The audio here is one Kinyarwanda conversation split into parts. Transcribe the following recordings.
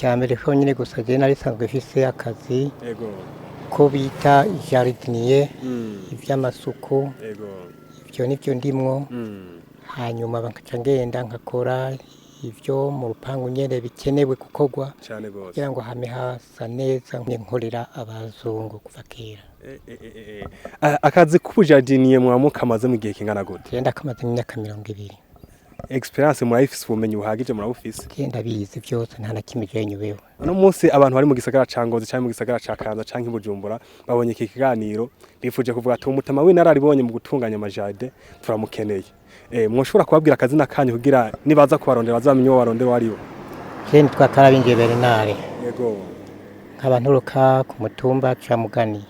Icyambere ko nyine gusa je nari sanzwe mfise akazi Ego. ko bita jardinier Mm. ivy'amasuku Ego. ivyo nivyo ndimwo Mm. hanyuma bakaca ngenda nkakora ivyo mu rupangu nyene bikenewe gukorwa Cyane gose. kugira ngo hame hasa neza nkorera abazungu kuva kera. Akazi k'ubujardinier mwamukamaze mu gihe kingana gute? Genda kamaze imyaka 20. Experience murayifise ubumenyi buhagije murabufise? Genda bizi byose nta na kimwe je nyubeho. Uno munsi abantu bari mu gisagara ca Ngozi canke mu gisagara ca Kanza canke i Bujumbura babonye iki kiganiro bifuje kuvuga ati umutama w'inararibonye mu gutunganya amajade turamukeneye. Mwoshobora kubabwira akazina kanyu kugira nibaza kubarondera bazamenye uwo barondera wariwo. Je nitwa Karabinje Bernard. Yego. Nk'abanturuka ku mutumba ca Mugani.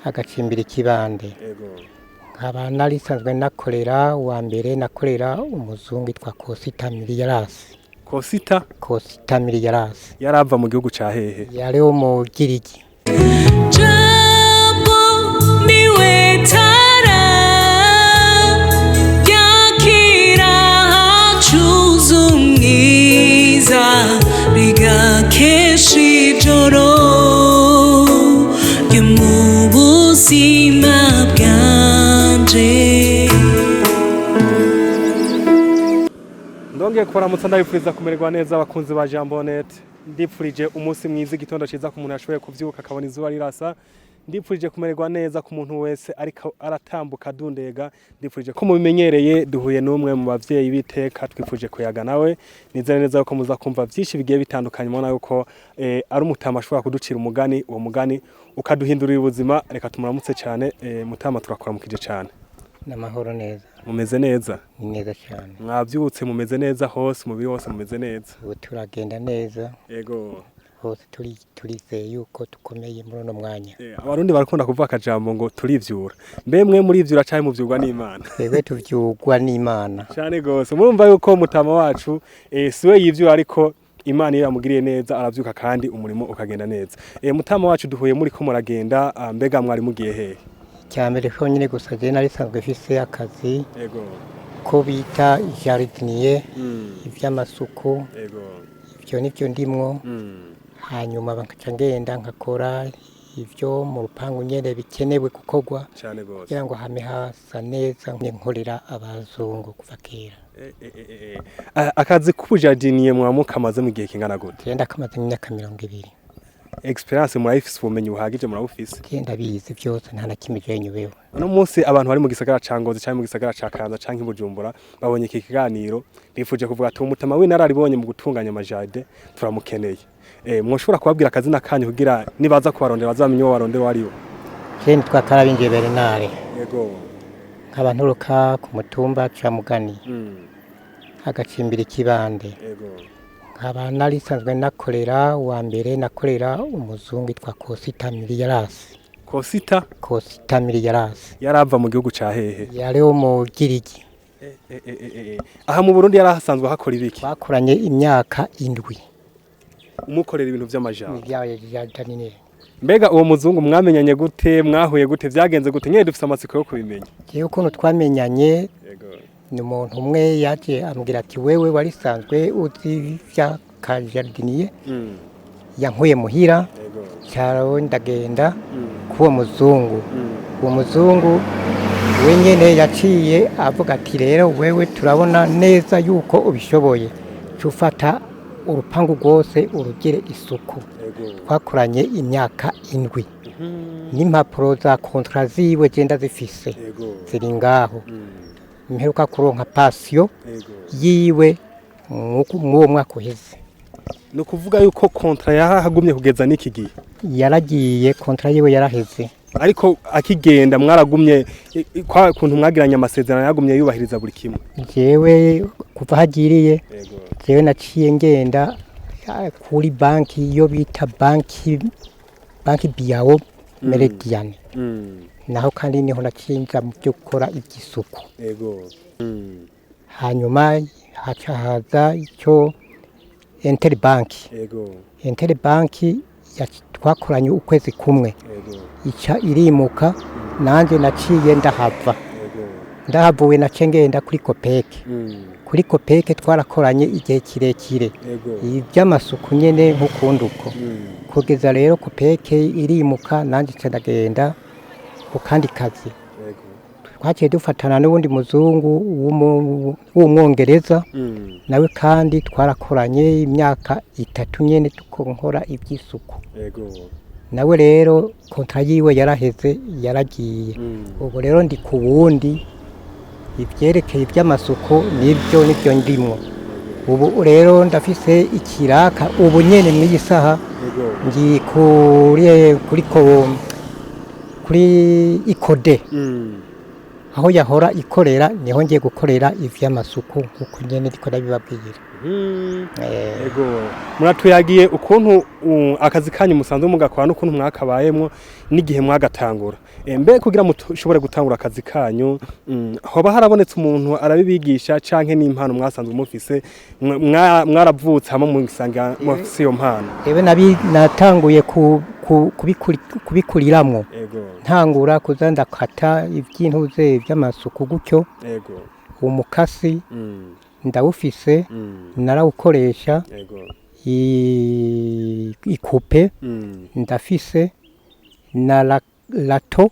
Agacimbira ikibande. Yego. Nkaba nari sanzwe nakorera wa mbere nakorera umuzungu yitwa Kosita Miliaras. Kosita Miliaras. Yarava mu gihugu ca hehe? Yari wo mu Girigi. Jambo niwe tara yakira cuzumwiza bigakesha ijoro ry'umubuzima bwanje. Ndongeye kuramutsa ndabifuriza kumererwa neza abakunzi ba Jambonet. Ndipfurije umunsi mwiza igitondo ciza ku muntu yashoboye kuvyuka akabona izuba rirasa. Ndipfurije kumererwa neza ku muntu wese ariko aratambuka dundega. Ndipfurije ko mubimenyereye duhuye n'umwe mu bavyeyi biteka twifuje kuyaga nawe. Nizere neza yuko muza kumva byinshi bigiye bitandukanye mubona yuko ari umutama ashobora kuducira umugani, uwo mugani ukaduhindurira ubuzima. Reka tumuramutse cyane mutama turakuramukije cyane. Namahoro neza. Mumeze neza? Ni neza cyane. Mwavyutse mumeze neza hose umubiri wose mumeze neza? Ubu turagenda neza. Yego. Hose turizeye yuko tukomeye muri uno mwanya. Abarundi barakunda kuvuga akajambo ngo turivyura. Mbe mwe muri ivyura cyane muvyurwa n'Imana? Twebwe tuvyurwa n'Imana. Cyane gose. Murumva yuko mutama wacu siwe yivyura ariko Imana iyo yamugiriye neza aravyuka kandi umurimo ukagenda neza. Mutama wacu duhuye muri ko muragenda mbega mwari mugiye hehe? Icyambere ko nyine gusa je nari sanzwe mfise akazi Yego. ko bita jardinier ivy'amasuku Yego. ivyo nivyo ndimwo hanyuma bakaca ngenda nkakora ivyo mu rupangu nyene bikenewe gukorwa Cyane gose. kugira ngo hame hasa neza nkorera abazungu kuva kera. Akazi k'ubujardinier mwamukamaze mu gihe kingana gute? Genda kamaze imyaka 20. Experience murayifise ubumenyi buhagije murabufise? Genda bizi byose nta na kimwe je nyubeho. Uno munsi abantu bari mu gisagara ca Ngozi canke mu gisagara ca Kanza canke i Bujumbura babonye iki kiganiro bifuje kuvuga ati umutama w'inararibonye mu gutunganya amajade turamukeneye. Mwoshobora kubabwira akazina kanyu kugira nibaza kubarondera bazamenye uwo barondera wariwo. Je nitwa Karabinje Bernard. Yego. Nk'abanturuka ku mutumba ca Mugani. Agacimbira ikibande. Yego. Nkaba nari sanzwe nakorera wa mbere nakorera umuzungu yitwa Kosita Miliaras. Kosita Miliaras. Yarava mu gihugu ca hehe? Yari wo mu Girigi. Aha mu Burundi yarahasanzwe hakora ibiki? Bakoranye imyaka 7. Umukorera ibintu vy'amajambo. Ibyawe jardinier. Mbega uwo muzungu mwamenyanye gute mwahuye gute vyagenze gute nyene dufise amatsiko yo kubimenya? Jewe ukuntu twamenyanye Yego. ni umuntu umwe yaje ambwira ati wewe wari sanzwe uzi vya ka jardinier yankuye muhira. Yego. Cyaro ndagenda kuwo muzungu. Uwo muzungu wenyene yaciye avuga ati rero wewe turabona neza yuko ubishoboye cufata urupangu rwose urugire isuku. Twakoranye imyaka 7 n'impapuro za kontra ziwe genda zifise ziri ngaho. Mperuka kuronka passion yiwe mwuwo mwaka uheze. No kuvuga yuko kontra yahagumye kugeza niki gihe? Yaragiye kontra yiwe yaraheze. Ariko akigenda mwaragumye kwa kuntu mwagiranye amasezerano yagumye yubahiriza buri kimwe. Jewe kuva hagiriye jewe naciye ngenda kuri banki yo bita banki Biao Meridian. Naho kandi niho nacinja mu byo gukora igisuku. Yego. Hanyuma haza icyo Interbank. Yego. Interbank twakoranye ukwezi kumwe. Ica irimuka nanje naciye ndahava. Ndahavuye nace ngenda kuri Copec. kuri kopeke twarakoranye igihe kirekire iby'amasuku nyene nk'ukundi uko kugeza rero kopeke irimuka nanjye nca ndagenda ku kandi kazi twaciye dufatana n'ubundi muzungu w'umwongereza nawe kandi twarakoranye imyaka 3 nyene tukonkora iby'isuku nawe rero kontra yiwe yaraheze yaragiye ubu rero ndi ku wundi ivyerekeye iby'amasuku nibyo ndimwo ubu rero ndafise ikiraka ubu nyene mw'iyi saha ngi kuri ikode aho yahora ikorera niho ngiye gukorera ivy'amasuku nkuko nyene ndiko ndabibabwira ego muratuyagiye ukuntu akazi kanyu musanzwe mugakora n'ukuntu mwakabayemwo n'igihe mwagatangura mbe kugira mushobore gutangura akazi kanyu hoba harabonetse umuntu arabibigisha canke n'impano mwasanzwe mufise mwaravutse hamwe musanga mufise iyo mpano natanguye kubikuriramwo ntangura kuza ndakata ivy'intuze by'amasuku gutyo umukasi ndawufise narawukoresha ikupe ndafise na lato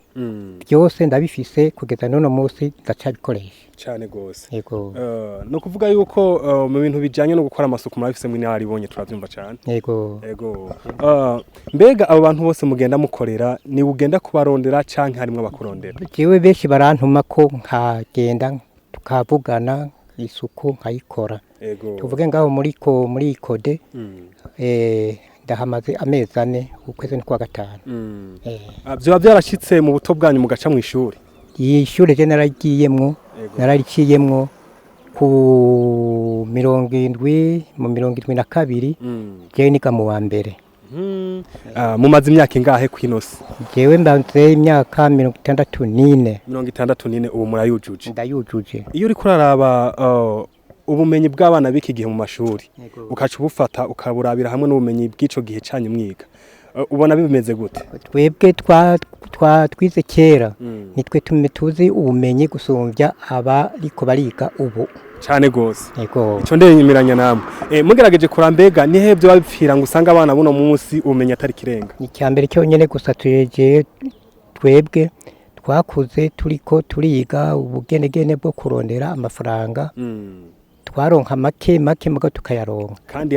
byose ndabifise kugeza none munsi ndacabikoresha cyane gose yego no kuvuga yuko mu bintu bijanye no gukora amasuku murabifise mwe naribonye turavyumva cyane yego mbega abo bantu bose mugenda mukorera ni ugenda kubarondera canke harimwe abakurondera jewe benshi barantuma ko nkagenda tukavugana isuku nkayikora tuvuge ngaho muri ikode ndahamaze amezi 4 ukwezi kwa gatanu byo byarashitse mu buto bwanyu mugaca mu ishuri ishuri je narariciyemwo ku 72 je niga mu wa mbere mumaze imyaka ingahe kwinosi jewe mbanze imyaka 64 ubu murayujuje ndayujuje iyo uri kuraraba ubumenyi bw'abana biki gihe mu mashuri ukaca ubufata ukaburabira hamwe n'ubumenyi bw'ico gihe canyu mwiga ubona bimeze gute twebwe twize kera nitwe tuzi ubumenyi gusumbya abariko bariga ubu cyane gose yego ico ndenyemeranya namwe mugerageje kurambega ni hebyo babipfira ngo usanga abana buno munsi ubumenyi atari kirenga ni cyambere cyo nyene gusa tuyeje twebwe twakuze turiko turiga ubugenegene bwo kurondera amafaranga twaronka make mugo tukayaronka kandi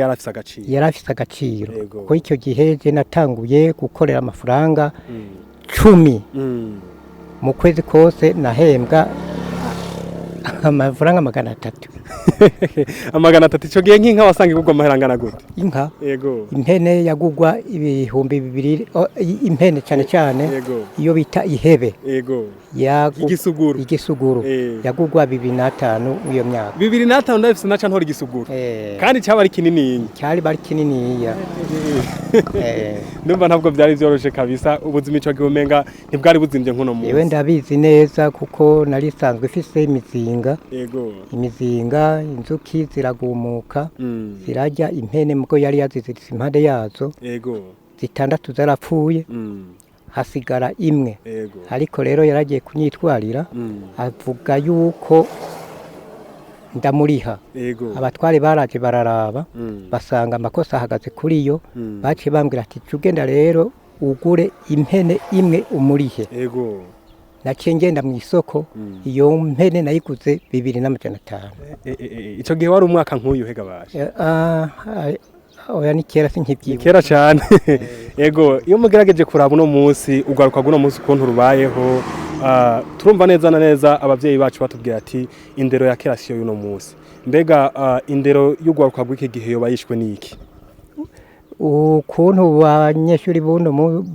yarafise agaciro ko icyo gihe je natanguye gukorera amafaranga 10 mu kwezi kose nahembwa amafaranga 300 300 ico gihe nk'inka wasanga igugwa amaherangana gute inka impene yagugwa ibihumbi 2 impene cyane iyo bita ihebe igisuguru yagugwa 2005 iyo myaka 2005 ndafise naca ntora igisuguru kandi cyaba ari kinini ndumva ntabwo byari byoroshe kabisa ubuzima ico gihumenga ntibwari buzimvye nkuno mu yewe ndabizi neza kuko nari sanzwe ifise imizinga inzuki ziragumuka zirajya impene muko yari yaziziritse impande yazo 6 zarapfuye hasigara imwe ariko rero yaragiye kunyitwarira avuga yuko ndamuriha abatware baraje bararaba basanga amakosa ahagaze kuri yo baciye bambwira ati cugenda rero ugure impene imwe umurihe naciye ngenda mu isoko iyo mpene nayiguze 2500 ico gihe wari umwaka nk'uyu hega baje oya ni kera sinkibyibuka kera cyane yego iyo mugerageje kuraba uno munsi ugaruka guno munsi ukuntu rubayeho turumva neza na neza abavyeyi bacu batubwira ati indero ya kera siyo y'uno munsi mbega indero y'ugwaruka bw'iki gihe yo bayishwe niki ukuntu abanyeshuri buno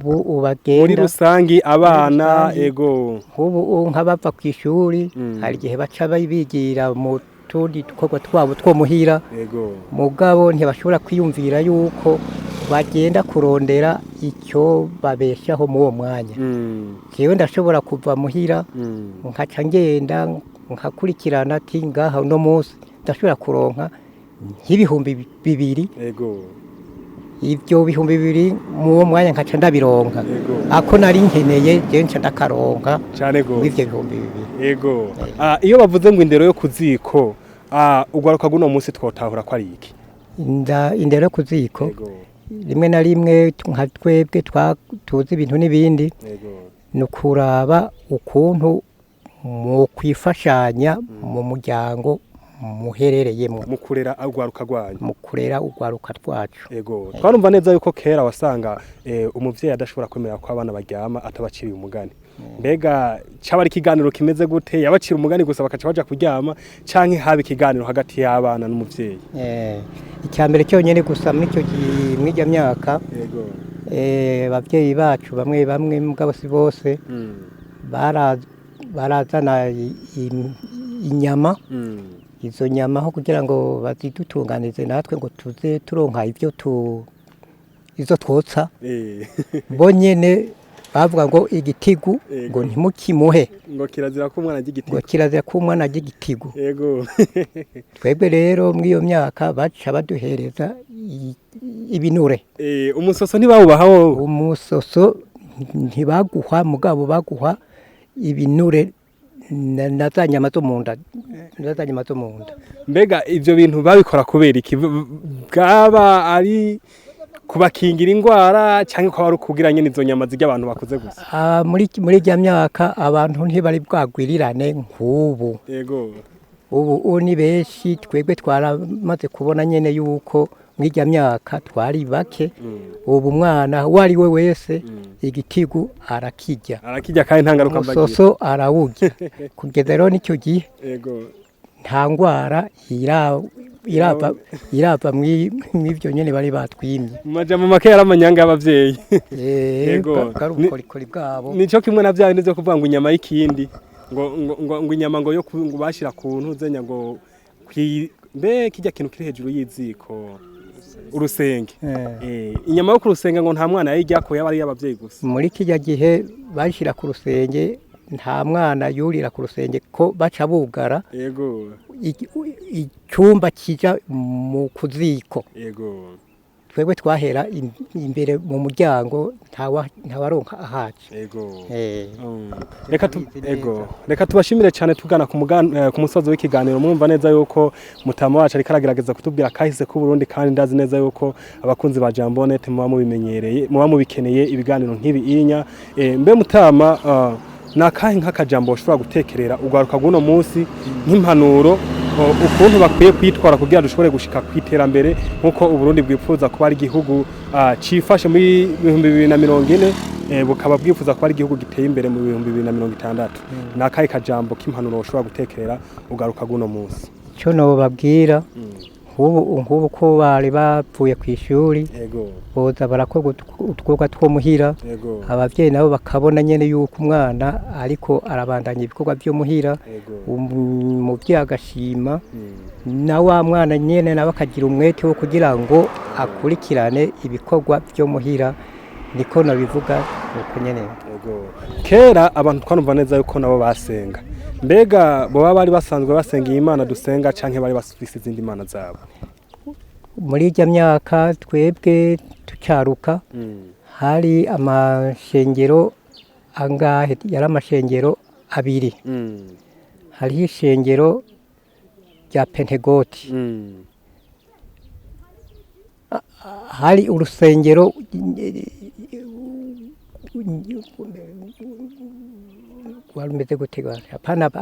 ubagenda muri rusangi abana ego ubu nk'abava ku ishuri hari gihe baca bigira mu tundi dukorwa twabo two muhira mugabo ntibashobora kwiyumvira yuko bagenda kurondera icyo babeshaho mu uwo mwanya jewe ndashobora kuva muhira nkaca ngenda nkakurikirana ati ngaha no munsi ndashobora kuronka nk'ibihumbi 2 ibyo bihumbi 2 mu uwo mwanya nkaca ndabironka ako nari nkeneye je nca ndakaronka cyane go ivyo bihumbi 2 iyo bavuze ngo indero yo kuziko ugwaruka guno munsi twotahura ko ari iki indero ku ziko yego rimwe na rimwe nka twebwe tuzi ibintu n'ibindi yego ni ukuraba ukuntu mu kwifashanya mu muryango muherereyemo mu kurera ugwaruka rwanyu mu kurera ugwaruka rwacu yego twarumva neza yuko kera wasanga umuvyeyi adashobora kwemera ko abana baryama atabaciriye umugani mbega cyaba ari ikiganiro kimeze gute yabacira umugani gusa bakaca baja kuryama canke haba ikiganiro hagati y'abana n'umuvyeyi icyambere cyonyene gusa muri icyo mw'ijya myaka yego abavyeyi bacu bamwe bamwe mugabo si bose barazana inyama izo nyama aho kugira ngo bazidutunganize natwe ngo tuze turonka ibyo izo twotsa bo nyene bavuga ngo igitigu ngo ntimukimuhe ngo kirazira ko umwana agigitigu ngo kirazira ko umwana agigitigu yego twebwe rero muri iyo myaka baca baduhereza ibinure umusoso ntibawubaha wowe umusoso ntibaguha mugabo baguha ibinure na za nyama zo mu nda mbega ibyo bintu babikora kubera iki bwaba ari kubakingira indwara cyangwa ko ari ukugira nyine izo nyama zijya abantu bakuze gusa muri ijya myaka abantu ntibari bwagwirirane nk'ubu yego ubu ni benshi twebwe twaramaze kubona nyine yuko muri ijya myaka twari bake ubu umwana uwo ari we wese igitigu arakijya kandi nta ngaruka mbagira umusoso arawurya kugeza rero n'icyo gihe yego nta ndwara irava mw'ibyo nyine bari batwimye mu majambo make yaramanyanga y'abavyeyi yego bwari ubukorikori bwabo nico kimwe na bya bindi kuvuga ngo inyama y'ikindi ngo inyama ngo yo bashira ku ntuzenya ngo mbe kijya kintu kiri hejuru y'iziko urusenge inyama yo ku rusenge ngo nta mwana yayijya ko yaba ari y'abavyeyi gusa muri kijya gihe bashira ku rusenge nta mwana yurira ku rusenge ko baca bugara yego icyumba kija mu kuziko yego twebwe twahera imbere mu muryango ntawaronka ahaje yego reka tubashimire cyane tugana ku musozo w'ikiganiro mwumva neza yuko mutama wacu ariko aragerageza kutubwira kahise ku Burundi kandi ndazi neza yuko abakunzi ba Jambonet muba mubimenyereye muba mubikeneye ibiganiro nk'ibi inya mbe mutama nakahe nk'akajambo ushobora gutekerera ugwaruka guno munsi nk'impanuro ukuntu bakwiye kwitwara kugira dushobore gushika kwiterambere nkuko Uburundi bwipfuza kuba ari igihugu cifashe muri 2040 bukaba bwifuza kuba ari igihugu giteye imbere mu 2060 nakahe kajambo k'impanuro ushobora gutekerera ugaruka guno munsi cyo no babwira nk'ubu ko bari bapfuye ku ishuri boza barakora utwoga two muhira abavyeyi nabo bakabona nyene yuko umwana ariko arabandanya ibikorwa byo muhira umuvyeyi agashima na wa mwana nyene nawe akagira umwete wo kugira ngo akurikirane ibikorwa byo muhira niko nabivuga uko nyene kera abantu twanumva neza yuko nabo basenga mbega bo bari basanzwe basenga Imana dusenga canke bari basufise izindi mana zabo muri ijya myaka twebwe tucaruka hari amashengero angahe yari amashengero abiri hariho ishengero rya Pentegoti hari urusengero warumeze gutega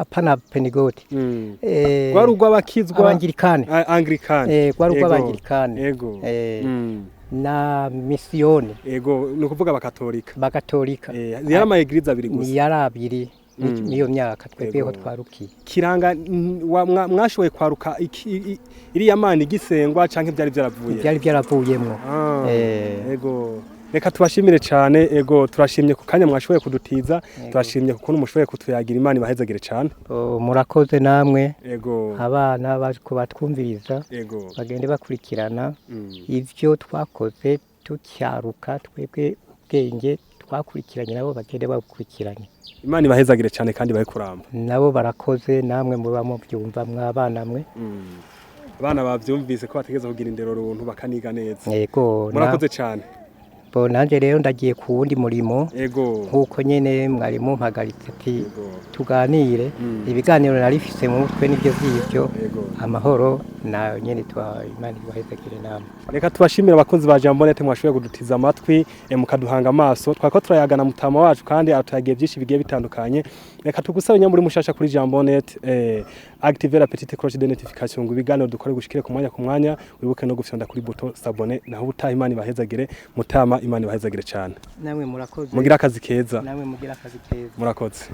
apana Pentegoti gwari ugwabakizwa abangirikane gwari ugwabangirikane yego na misiyoni yego nukuvuga bakatolika yari ama eglise abiri gusa yari abiri niyo myaka twebweho twarukiye kiranga mwashoboye kwaruka iri yamana igisengwa canke byari byaravuyemo yego reka tubashimire cyane ego turashimye ku kanya mwashoboye kudutiza turashimye kuko mushoboye kutuyagira Imana ibahezagire cyane murakoze namwe ego abana bako batwumviriza bagende bakurikirana ivyo twakoze tucyaruka twebwe ubwenge twakurikiranye nabo bagende bakurikiranye Imana ibahezagire cyane kandi bayikuramba nabo barakoze namwe muba mu byumva mwabana mwe abana bavyumvise ko bategeza kugira indero runtu bakaniga neza yego murakoze cyane bo nanje rero ndagiye ku wundi murimo ego nkuko nyene mwari mumpagaritse ati ego tuganire ibiganiro narifise mu mutwe nibyo vy'ivyo ego amahoro na nyene twa Imana ibahezagire namwe reka tubashimira abakunzi ba Jambonete mwashoboye kudutiza amatwi mukaduhanga amaso twako turayagana mutama wacu kandi atuyagiye byinshi bigiye bitandukanye reka tugusabe nyamuri mushasha kuri Jambonete activer la petite cloche de notification ngo ibiganiro dukore gushikire ku mwanya wibuke no gufyonda kuri buto s'abonner naho utaha Imana ibahezagire mutama Imana ibahezagire cyane namwe murakoze mugira akazi keza namwe mugira akazi keza murakoze